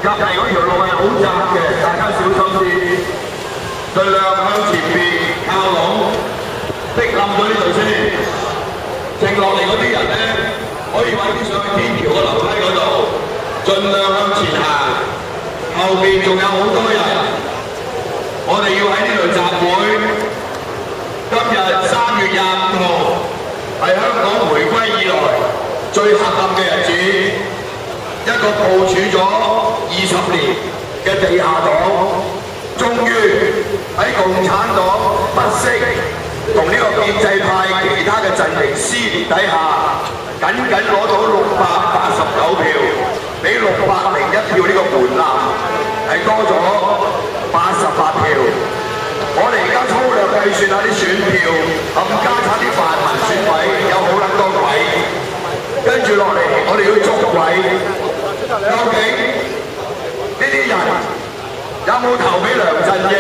隔離嗰條路係好窄嘅，大家小心啲，盡量向前邊靠攏，逼冧咗呢度先。剩落嚟嗰啲人咧，可以揾啲上去天橋嘅樓梯嗰度，盡量向前行。後邊仲有好多人，我哋要喺呢度集會。今日3月25號係香港回歸以來最黑暗嘅日子，一個部署咗20年嘅地下黨，終於喺共產黨不惜同呢個建制派其他嘅陣營撕裂底下，僅攞到689票，比601票呢個門檻係多咗88票。我哋而家粗略計算下啲選票，冚家產啲泛民選委有好撚多位，跟住落嚟我哋要捉位，究竟呢啲人有冇投俾梁振英？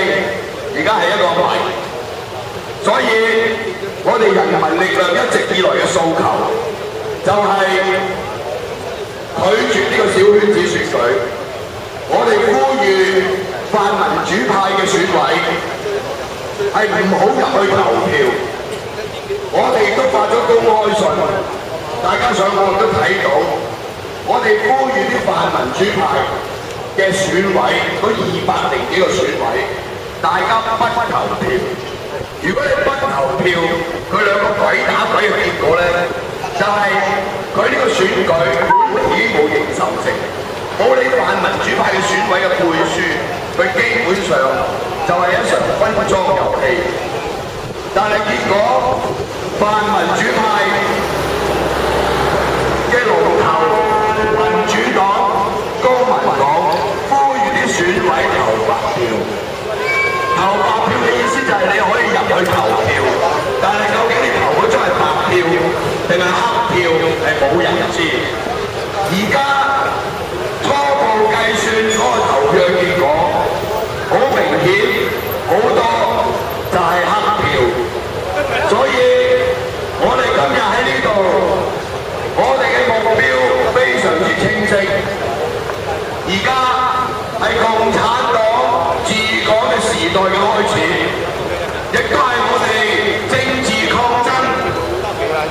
而家係一個謎。所以我哋人民力量一直以來嘅訴求，就係拒絕呢個小圈子選舉。我哋呼籲泛民主派嘅選委係唔好入去投票。我哋亦都發咗公開信，大家上網都睇到。我哋呼籲啲泛民主派嘅選委，嗰200零幾個選委，大家不投票。如果你不投票，佢兩個鬼打鬼嘅結果咧，就係佢呢個選舉已經冇認受性，冇你泛民主派嘅選委嘅背書，佢基本上就係一場分贓遊戲。但係結果泛民主派嘅龍頭民主黨、公民黨呼籲啲選委投白票。投白票嘅意思就係你可以入去投票，但係究竟你投嗰張係白票定係黑票係冇人知。而家初步計算嗰個投票結果，好明顯好多就係黑票。所以我哋今日喺呢度，我哋嘅目標非常之清晰。而家係共產黨治港嘅時代嘅開始，亦都係我哋政治抗爭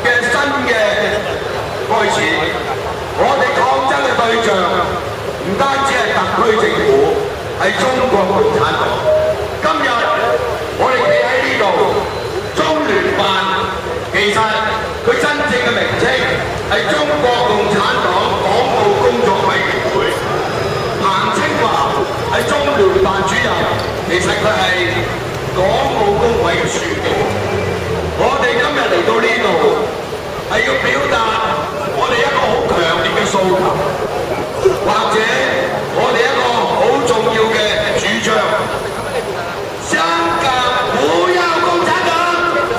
嘅新嘅開始。我哋抗爭嘅對象唔單止係特區政府，係中國共產黨。今日我哋企喺呢度，中聯辦其實佢真正嘅名稱係中國共產黨黨務工作委員會。彭清華係中聯辦主任，其實佢係港澳工委嘅書記。我哋今日嚟到呢度係要表達我哋一個好強烈嘅訴求，或者我哋一個好重要嘅主張。香港不要共產黨，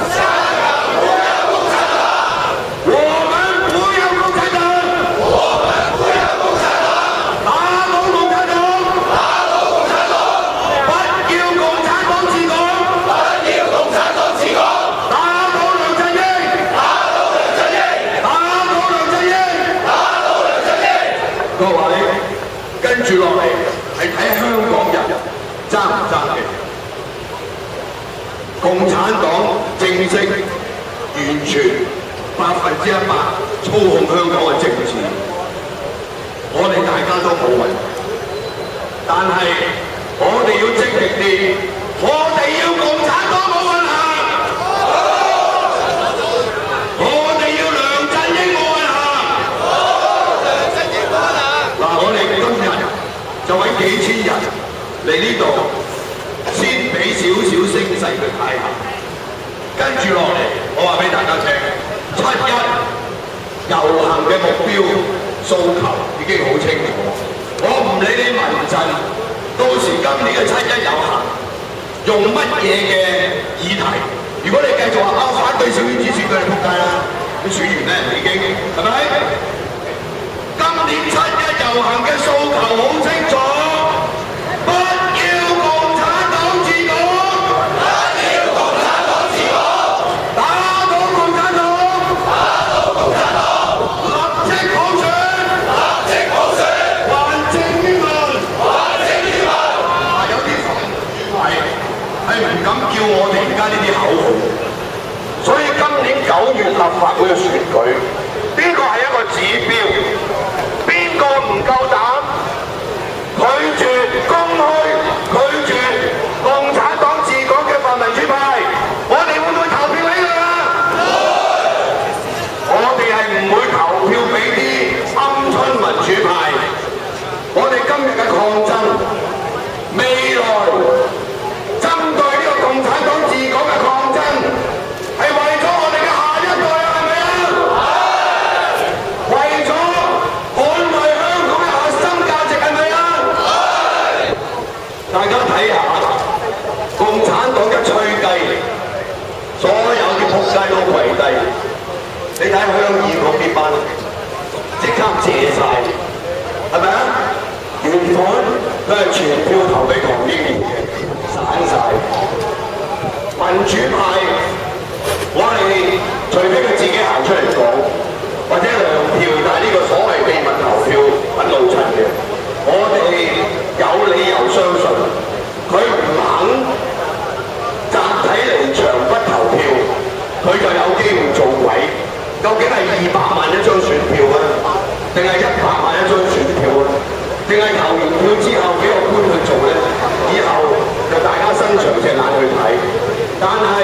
香港不要共產黨，我們不要共產黨，我們不要共產黨，打倒共產黨，打倒共產黨，不要共產黨治港，不要共產黨治港，打倒梁振英，打倒梁振英，打倒梁振英，打倒梁振英。各位，跟住落嚟係睇香港人爭唔爭氣。共產黨正式完全100%操控香港嘅政治，我哋大家都冇問題，但係我哋要積極啲，我哋要共產黨冇運行，我哋要梁振英冇運行，梁振英冇運行。嗱，我哋今日就揾幾千人嚟呢度。先俾少少聲勢佢睇下，跟住落嚟，我話俾大家聽，7·1遊行嘅目標訴求已經好清楚。我唔理你民陣，到時今年嘅7·1遊行用乜嘢嘅議題？如果你繼續話反對小圈子選舉，你仆街啦！你選完咧已經係咪？今年7·1遊行嘅訴求好清楚。抗爭，未來針對呢個共產黨治港嘅抗爭，係為咗我哋嘅下一代啊，係咪啊？係。為咗捍衛香港嘅核心價值，係咪啊？係。大家睇下共產黨嘅吹雞，所有啲仆街都跪低。你睇鄉議局呢班，即刻謝晒，係咪啊？原本都係全票投俾唐英年嘅，散晒。民主派，我哋除非佢自己行出嚟講，或者糧票，但係呢個所謂秘密投票揾老襯嘅，我哋有理由相信佢唔肯集體離場不投票，佢就有機會做鬼。究竟係200萬一張選票啊，定係100萬一張選票啊？定係投完票之後俾個官去做咧？以後就大家伸長隻眼去睇。但係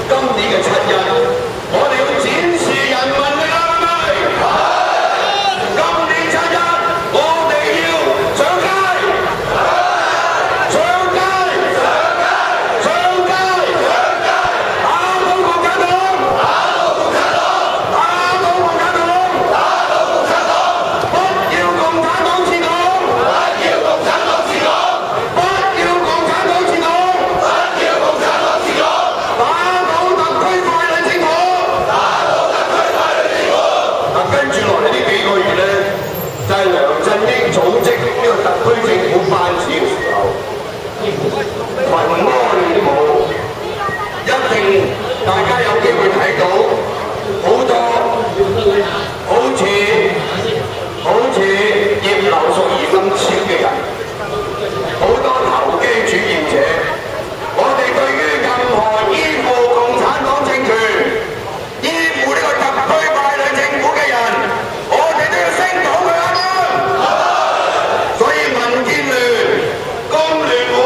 今年嘅7·1，我哋要展示人民嘅啦，係咪？今年7·1，我哋要上街，上街，上街，打倒共產黨，打倒共產黨，打倒共產黨，打倒共產黨，不要共產黨治港，不要共產黨治港，不要共產黨治港，不要共產黨治港，打倒特區傀儡政府，打倒特區傀儡政府。嗱，跟住落嚟呢幾個月咧，就係梁振英組織呢個特區政府班子嘅時候，群魔亂舞，一定大家有機會睇到好多好似葉劉淑儀咁超嘅人，好多投機主義者。我哋對於任何依附共產黨政權、依附呢個特區傀儡政府嘅人，我哋都要聲討佢啱唔啱？所以民建聯、工聯會、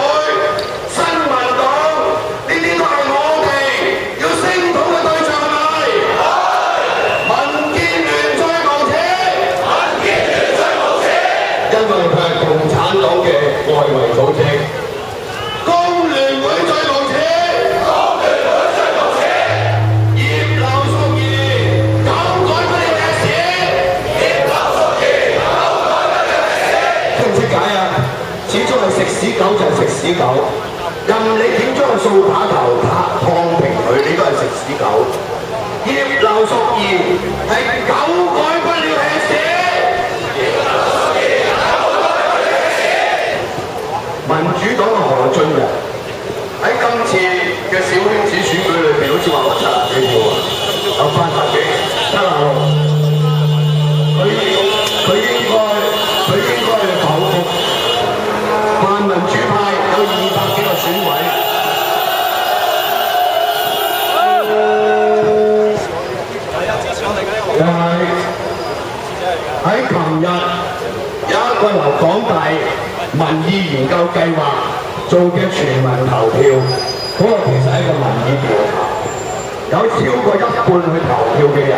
新民黨呢啲都係我哋要聲討嘅對象，係咪？民建聯最無耻，民建聯最無耻，因為佢係共產黨嘅外圍組織。工聯會最無耻，工聯會最無耻，葉劉淑儀狗改不了歷史，葉劉淑儀狗改不了歷史。識唔識解啊？始終係食屎狗就係食屎狗，任你點將個掃把頭燙平佢，你都係食屎狗。葉劉淑儀係狗改不了歷史，葉劉淑儀狗改不了歷史。民主黨嘅何俊仁喺今次嘅小圈子選舉裏邊，好似話攞70幾票啊，有80幾、76。佢應該去否決。泛民主派有200幾個選委。就係喺琴日有一個由港大民意研究計劃做嘅全民投票，嗰個其實係一個民意調查，有超過1半去投票嘅人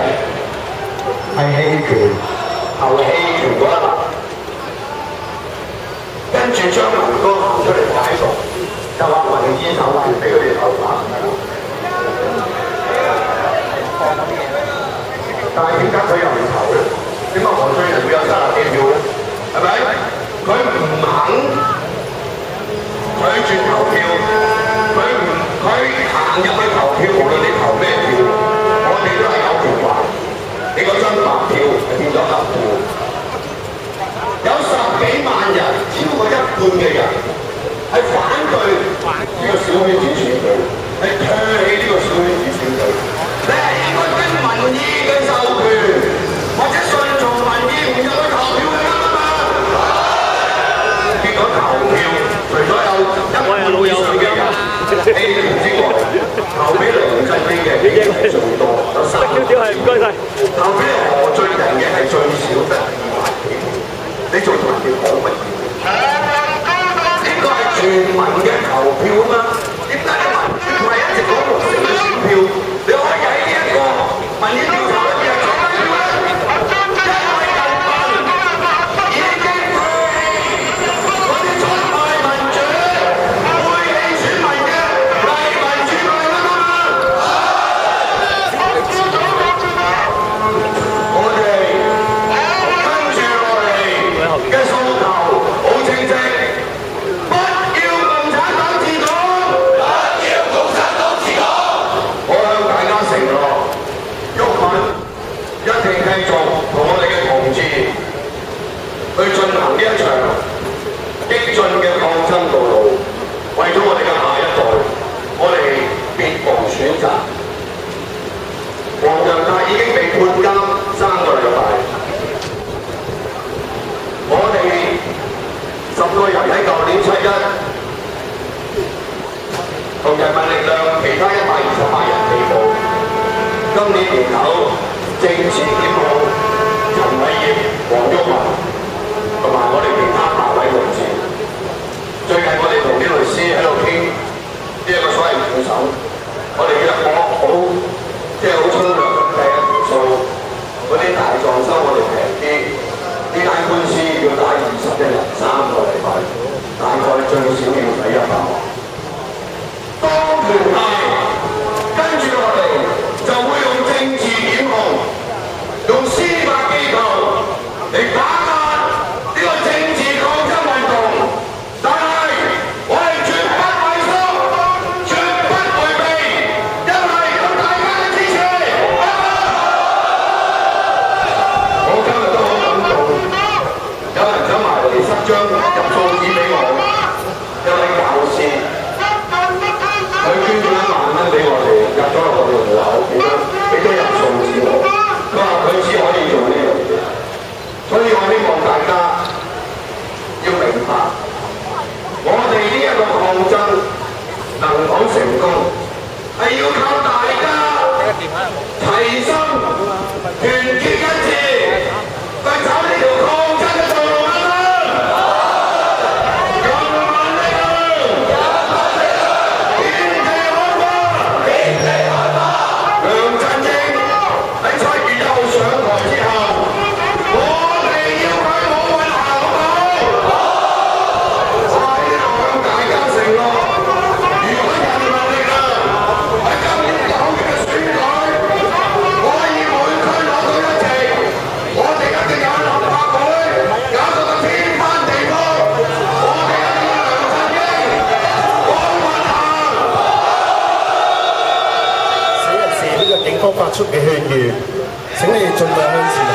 係棄權，投棄權嗰一欄。跟住張文光行出嚟解讀，就話民意授權俾佢哋投反。但係點解佢又唔投咧？點解何俊仁會有30幾票咧？係咪？佢唔肯拒絕投票，佢行入去投票，無論你投咩票，我哋都係有權話你嗰張白票係變咗黑票。有10幾萬人，超過1半嘅人係反對呢個小圈子選舉，係唾棄呢個小圈子選舉。你係應該跟民意嘅授權，或者順從民意唔入去投票嘅啱啊嘛。結果投票除咗有1半以上嘅人棄權之外，投俾梁振英嘅係最多，有30票。投俾何俊仁嘅係最少得2萬幾票。你做同人哋講乜嘢？呢個係全民嘅投票啊嘛！點解你民主派一直講60嘅選票，你可以喺呢一個民意調查裏邊係講乜嘢咧？因為人民已經唾棄9.71，同人民力量其他128人被捕。今年年頭，政治檢控陳偉業、黃毓民同埋我哋其他8位同志。最近我哋同啲律師喺度傾呢一個所謂副手，我哋約我好好粗略咁計一條數，嗰啲大狀收我哋平啲，呢單官司要打21日3個禮拜，大概最少要使100萬。當權派跟住落嚟就會用政治檢控，用司法機構嚟打壓呢個政治抗爭運動，但係我哋絕不畏縮，絕不迴避，因為有大家嘅支持。我今日都好感動，有人走埋嚟塞張入數紙俾我，一位教師，佢捐咗1萬蚊俾我哋，入咗落我哋戶口，俾咗入數紙我。佢話佢只可以做呢樣嘢，所以我希望大家要明白，我哋呢一個抗爭能否成功，係要靠大家齊心團結一致，去走呢條抗爭嘅道路啊！人民力量，天地開花，天地開花。梁振英喺7月1號上台之後，我哋要佢冇運行好唔好？我喺呢度向大家承諾，如果人民力量喺今年9月嘅選舉可以每區攞到1席，我哋一定有立法會搞到個天翻地覆，我哋一定要梁振英冇運行。死人士呢個警方發出嘅勸喻，請你盡量向前行，